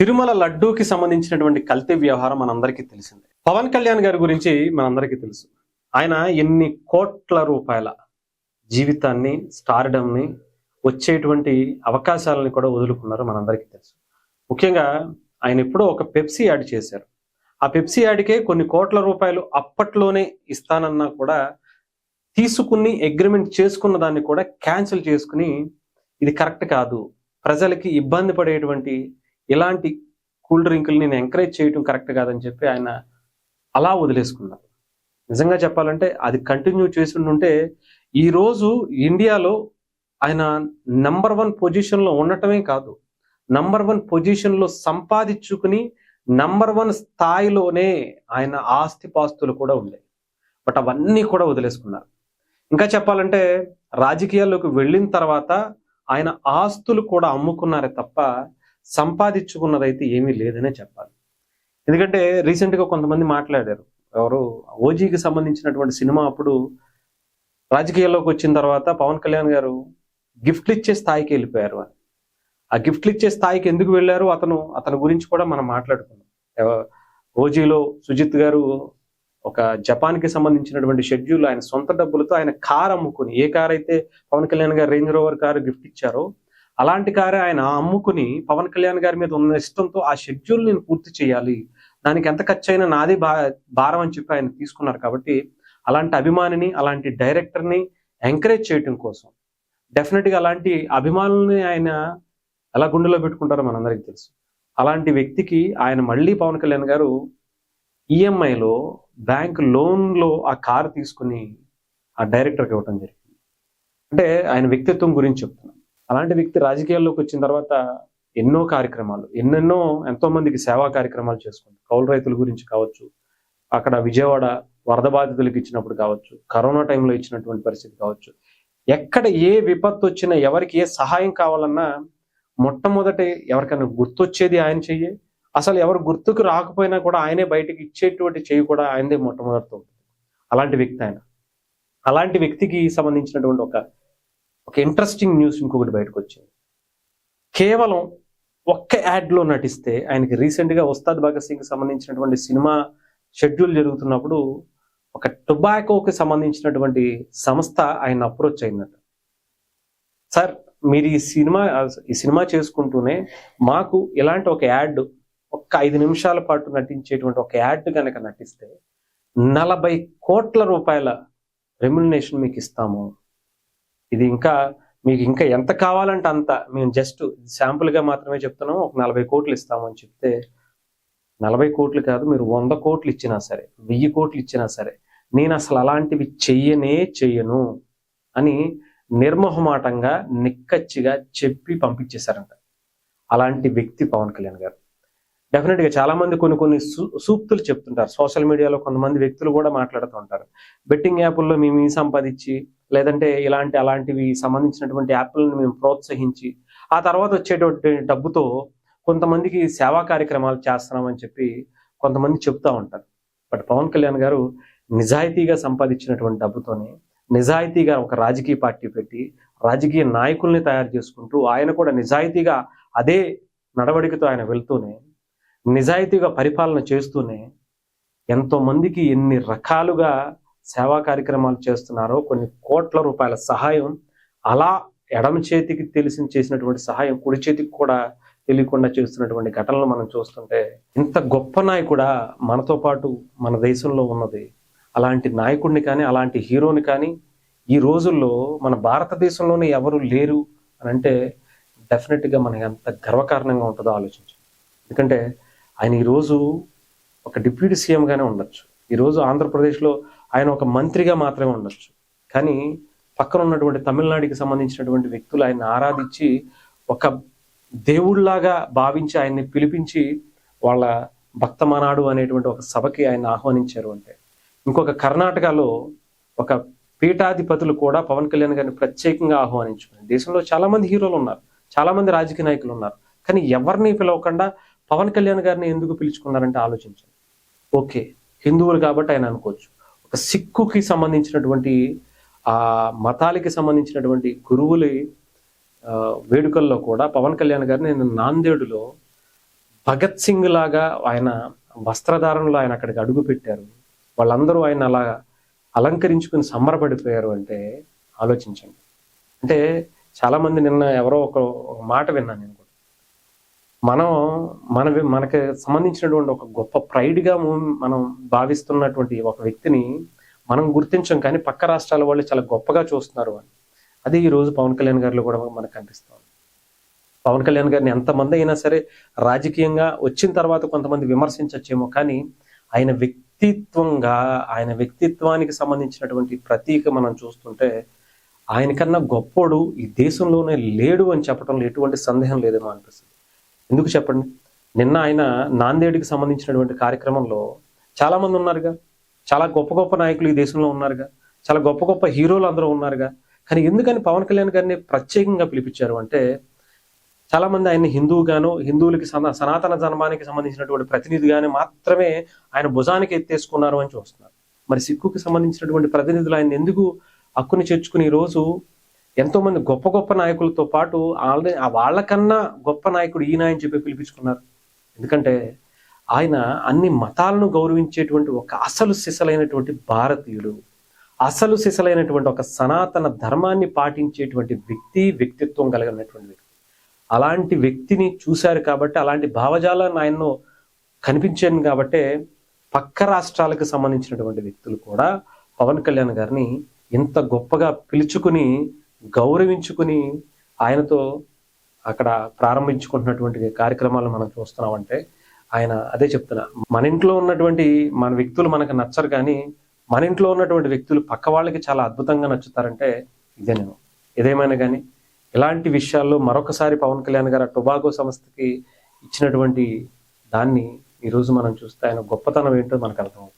తిరుమల లడ్డూకి సంబంధించినటువంటి కల్తీ వ్యవహారం మనందరికీ తెలిసిందే. పవన్ కళ్యాణ్ గారి గురించి మనందరికీ తెలుసు. ఆయన ఎన్ని కోట్ల రూపాయల జీవితాన్ని, స్టార్డమ్‌ని, వచ్చేటువంటి అవకాశాలను కూడా వదులుకున్నారో మనందరికీ తెలుసు. ముఖ్యంగా ఆయన ఎప్పుడో ఒక పెప్సీ యాడ్ చేశారు. ఆ పెప్సీ యాడ్‌కే కొన్ని కోట్ల రూపాయలు అప్పట్లోనే ఇస్తానన్నా కూడా తీసుకుని అగ్రీమెంట్ చేసుకున్న దాన్ని కూడా క్యాన్సిల్ చేసుకుని, ఇది కరెక్ట్ కాదు, ప్రజలకి ఇబ్బంది పడేటువంటి ఇలాంటి కూల్ డ్రింకులు నేను ఎంకరేజ్ చేయటం కరెక్ట్ కాదని చెప్పి ఆయన అలా వదిలేసుకున్నారు. నిజంగా చెప్పాలంటే అది కంటిన్యూ చేసి ఉంటే ఈరోజు ఇండియాలో ఆయన నంబర్ 1 పొజిషన్లో ఉండటమే కాదు, నంబర్ 1 పొజిషన్లో సంపాదించుకుని నంబర్ 1 స్థాయిలోనే ఆయన ఆస్తిపాస్తులు కూడా ఉండేవి. బట్ అవన్నీ కూడా వదిలేసుకున్నారు. ఇంకా చెప్పాలంటే రాజకీయాల్లోకి వెళ్ళిన తర్వాత ఆయన ఆస్తులు కూడా అమ్ముకున్నారే తప్ప సంపాదించుకున్నదైతే ఏమీ లేదనే చెప్పాలి. ఎందుకంటే రీసెంట్గా కొంతమంది మాట్లాడారు, ఎవరు ఓజీకి సంబంధించినటువంటి సినిమా అప్పుడు రాజకీయాల్లోకి వచ్చిన తర్వాత పవన్ కళ్యాణ్ గారు గిఫ్ట్లు ఇచ్చే స్థాయికి వెళ్ళిపోయారు అని. ఆ గిఫ్ట్లు ఇచ్చే స్థాయికి ఎందుకు వెళ్ళారు అతని గురించి కూడా మనం మాట్లాడుకున్నాం. ఓజీలో సుజిత్ గారు ఒక జపాన్కి సంబంధించినటువంటి షెడ్యూల్ ఆయన సొంత డబ్బులతో ఆయన కార్ అమ్ముకుని, ఏ కార్ అయితే పవన్ కళ్యాణ్ గారు రేంజ్ రోవర్ కారు గిఫ్ట్ ఇచ్చారో అలాంటి కారే ఆయన అమ్ముకుని పవన్ కళ్యాణ్ గారి మీద ఉన్న ఇష్టంతో ఆ షెడ్యూల్ నేను పూర్తి చేయాలి, దానికి ఎంత ఖర్చు అయినా నాదే భారం అని చెప్పి ఆయన తీసుకున్నారు. కాబట్టి అలాంటి అభిమానిని, అలాంటి డైరెక్టర్ని ఎంకరేజ్ చేయటం కోసం డెఫినెట్గా అలాంటి అభిమానుల్ని ఆయన ఎలా గుండెలో పెట్టుకుంటారో మనందరికీ తెలుసు. అలాంటి వ్యక్తికి ఆయన మళ్ళీ పవన్ కళ్యాణ్ గారు ఈఎంఐలో బ్యాంక్ లోన్లో ఆ కారు తీసుకుని ఆ డైరెక్టర్కి ఇవ్వటం జరిగింది. అంటే ఆయన వ్యక్తిత్వం గురించి చెప్తున్నాను. అలాంటి వ్యక్తి రాజకీయాల్లోకి వచ్చిన తర్వాత ఎన్నో కార్యక్రమాలు, ఎంతో మందికి సేవా కార్యక్రమాలు చేసుకుంటారు. కౌలు రైతుల గురించి కావచ్చు, అక్కడ విజయవాడ వరద బాధితులకు ఇచ్చినప్పుడు కావచ్చు, కరోనా టైంలో ఇచ్చినటువంటి పరిస్థితి కావచ్చు, ఎక్కడ ఏ విపత్తు వచ్చినా, ఎవరికి ఏ సహాయం కావాలన్నా మొట్టమొదటి ఎవరికైనా గుర్తొచ్చేది ఆయన చెయ్యి. అసలు ఎవరు గుర్తుకు రాకపోయినా కూడా ఆయనే బయటకు ఇచ్చేటువంటి చెయ్యి కూడా ఆయనదే మొట్టమొదటితో ఉంటుంది. అలాంటి వ్యక్తి ఆయన. అలాంటి వ్యక్తికి సంబంధించినటువంటి ఒక ఇంట్రెస్టింగ్ న్యూస్ ఇంకొకటి బయటకు వచ్చింది. కేవలం ఒక్క యాడ్లో నటిస్తే ఆయనకి రీసెంట్గా ఉస్తాద్ భగత్ సింగ్కి సంబంధించినటువంటి సినిమా షెడ్యూల్ జరుగుతున్నప్పుడు ఒక టొబాకోకి సంబంధించినటువంటి సంస్థ ఆయన అప్రోచ్ అయిందట. సార్, మీరు ఈ సినిమా చేసుకుంటూనే మాకు ఇలాంటి ఒక యాడ్, ఒక్క 5 నిమిషాల పాటు నటించేటువంటి ఒక యాడ్ కనుక నటిస్తే 40 కోట్ల రూపాయల రెమ్యునరేషన్ మీకు ఇస్తాము. ఇది మీకు ఇంకా ఎంత కావాలంటే అంత, మేము జస్ట్ శాంపుల్గా మాత్రమే చెప్తున్నాము, ఒక 40 కోట్లు ఇస్తామని చెప్తే, 40 కోట్లు కాదు, మీరు 100 కోట్లు ఇచ్చినా సరే, 1000 కోట్లు ఇచ్చినా సరే, నేను అసలు అలాంటివి చెయ్యను అని నిర్మోహమాటంగా నిక్కచ్చిగా చెప్పి పంపించేశారంట. అలాంటి వ్యక్తి పవన్ కళ్యాణ్ గారు. డెఫినెట్గా చాలా మంది కొన్ని సూక్తులు చెప్తుంటారు. సోషల్ మీడియాలో కొంతమంది వ్యక్తులు కూడా మాట్లాడుతూ ఉంటారు. బెట్టింగ్ యాప్ల్లో మేము సంపాదించి, లేదంటే అలాంటివి సంబంధించినటువంటి యాప్లను మేము ప్రోత్సహించి, ఆ తర్వాత వచ్చేటువంటి డబ్బుతో కొంతమందికి సేవా కార్యక్రమాలు చేస్తున్నామని చెప్పి కొంతమంది చెప్తూ ఉంటారు. బట్ పవన్ కళ్యాణ్ గారు నిజాయితీగా సంపాదించినటువంటి డబ్బుతోనే నిజాయితీగా ఒక రాజకీయ పార్టీ పెట్టి రాజకీయ నాయకుల్ని తయారు చేసుకుంటూ, ఆయన కూడా నిజాయితీగా అదే నడవడికతో ఆయన వెళ్తూనే, నిజాయితీగా పరిపాలన చేస్తూనే ఎంతో మందికి ఎన్ని రకాలుగా సేవా కార్యక్రమాలు చేస్తున్నారో, కొన్ని కోట్ల రూపాయల సహాయం అలా ఎడమ చేతికి చేసినటువంటి సహాయం కుడి చేతికి కూడా తెలియకుండా చేస్తున్నటువంటి ఘటనలు మనం చూస్తుంటే, ఇంత గొప్ప నాయకుడా మనతో పాటు మన దేశంలో ఉన్నది. అలాంటి నాయకుడిని కానీ, అలాంటి హీరోని కానీ ఈ రోజుల్లో మన భారతదేశంలోనే ఎవరు లేరు అని అంటే డెఫినెట్గా మనకి ఎంత గర్వకారణంగా ఉంటుందో ఆలోచించండి. ఎందుకంటే ఆయన ఈరోజు ఒక డిప్యూటీ సీఎంగానే ఉండొచ్చు, ఈరోజు ఆంధ్రప్రదేశ్లో ఆయన ఒక మంత్రిగా మాత్రమే ఉండొచ్చు, కానీ పక్కన ఉన్నటువంటి తమిళనాడుకి సంబంధించినటువంటి వ్యక్తులు ఆయన్ని ఆరాధించి ఒక దేవుళ్లాగా భావించి ఆయన్ని పిలిపించి వాళ్ళ భక్తమనాడు అనేటువంటి ఒక సభకి ఆయన ఆహ్వానించారు. అంటే ఇంకొక కర్ణాటకలో ఒక పీఠాధిపతులు కూడా పవన్ కళ్యాణ్ గారిని ప్రత్యేకంగా ఆహ్వానించుకున్నారు. దేశంలో చాలా మంది హీరోలు ఉన్నారు, చాలా మంది రాజకీయ నాయకులు ఉన్నారు, కానీ ఎవరిని పిలవకుండా పవన్ కళ్యాణ్ గారిని ఎందుకు పిలుచుకున్నారంటే ఆలోచించండి. ఓకే, హిందువులు కాబట్టి ఆయన అనుకోవచ్చు. ఒక సిక్కుకి సంబంధించినటువంటి ఆ మతాలకి సంబంధించినటువంటి గురువుల వేడుకల్లో కూడా పవన్ కళ్యాణ్ గారిని నేను నాందేడులో భగత్ సింగ్ లాగా ఆయన వస్త్రధారణలో ఆయన అక్కడికి అడుగు పెట్టారు. వాళ్ళందరూ ఆయన అలా అలంకరించుకుని సంబరపడిపోయారు అంటే ఆలోచించండి. అంటే చాలా మంది నిన్న ఎవరో ఒక మాట విన్నాను నేను కూడా. మనకి సంబంధించినటువంటి ఒక గొప్ప ప్రైడ్గా మనం భావిస్తున్నటువంటి ఒక వ్యక్తిని మనం గుర్తించం, కానీ పక్క రాష్ట్రాల వాళ్ళు చాలా గొప్పగా చూస్తున్నారు అని. అది ఈ రోజు పవన్ కళ్యాణ్ గారిలో కూడా మనకు కనిపిస్తుంది. పవన్ కళ్యాణ్ గారిని ఎంతమంది అయినా సరే రాజకీయంగా వచ్చిన తర్వాత కొంతమంది విమర్శించచ్చేమో, కానీ ఆయన ఆయన వ్యక్తిత్వానికి సంబంధించినటువంటి ప్రతీక మనం చూస్తుంటే ఆయనకన్నా గొప్పోడు ఈ దేశంలోనే లేడు అని చెప్పడంలో ఎటువంటి సందేహం లేదేమో అనిపిస్తుంది. ఎందుకు చెప్పండి, నిన్న ఆయన నాందేడికి సంబంధించినటువంటి కార్యక్రమంలో చాలా మంది ఉన్నారుగా, చాలా గొప్ప గొప్ప నాయకులు ఈ దేశంలో ఉన్నారుగా, చాలా గొప్ప గొప్ప హీరోలు అందరూ ఉన్నారుగా, కానీ ఎందుకని పవన్ కళ్యాణ్ గారిని ప్రత్యేకంగా పిలిపించారు అంటే చాలా మంది ఆయన్ని హిందువుగాను, హిందువులకి సనాతన ధర్మానికి సంబంధించినటువంటి ప్రతినిధిగానే మాత్రమే ఆయన భుజానికి ఎత్తేసుకున్నారు అని చూస్తున్నారు. మరి సిక్కుకి సంబంధించినటువంటి ప్రతినిధులు ఆయన ఎందుకు హక్కుని చేర్చుకుని ఈరోజు ఎంతో మంది గొప్ప గొప్ప నాయకులతో పాటు వాళ్ళకన్నా గొప్ప నాయకుడు ఈయన అని చెప్పి పిలిపించుకున్నారు? ఎందుకంటే ఆయన అన్ని మతాలను గౌరవించేటువంటి ఒక అసలు సిసలైనటువంటి భారతీయుడు, అసలు సిసలైనటువంటి ఒక సనాతన ధర్మాన్ని పాటించేటువంటి వ్యక్తిత్వం కలిగినటువంటి వ్యక్తి. అలాంటి వ్యక్తిని చూశారు కాబట్టి, అలాంటి భావజాలను ఆయన్ను కనిపించాను కాబట్టే పక్క రాష్ట్రాలకు సంబంధించినటువంటి వ్యక్తులు కూడా పవన్ కళ్యాణ్ గారిని ఎంత గొప్పగా పిలుచుకుని గౌరవించుకుని ఆయనతో అక్కడ ప్రారంభించుకుంటున్నటువంటి కార్యక్రమాలు మనం చూస్తున్నామంటే ఆయన అదే చెప్తున్నా, మన ఇంట్లో ఉన్నటువంటి మన వ్యక్తులు మనకు నచ్చరు, కానీ మన ఇంట్లో ఉన్నటువంటి వ్యక్తులు పక్క వాళ్ళకి చాలా అద్భుతంగా నచ్చుతారంటే ఇదే. నేను ఏదేమైనా కానీ ఇలాంటి విషయాల్లో మరొకసారి పవన్ కళ్యాణ్ గారు టొబాగో సంస్థకి ఇచ్చినటువంటి దాన్ని ఈరోజు మనం చూస్తే ఆయన గొప్పతనం ఏంటో మనకు అర్థమవుతుంది.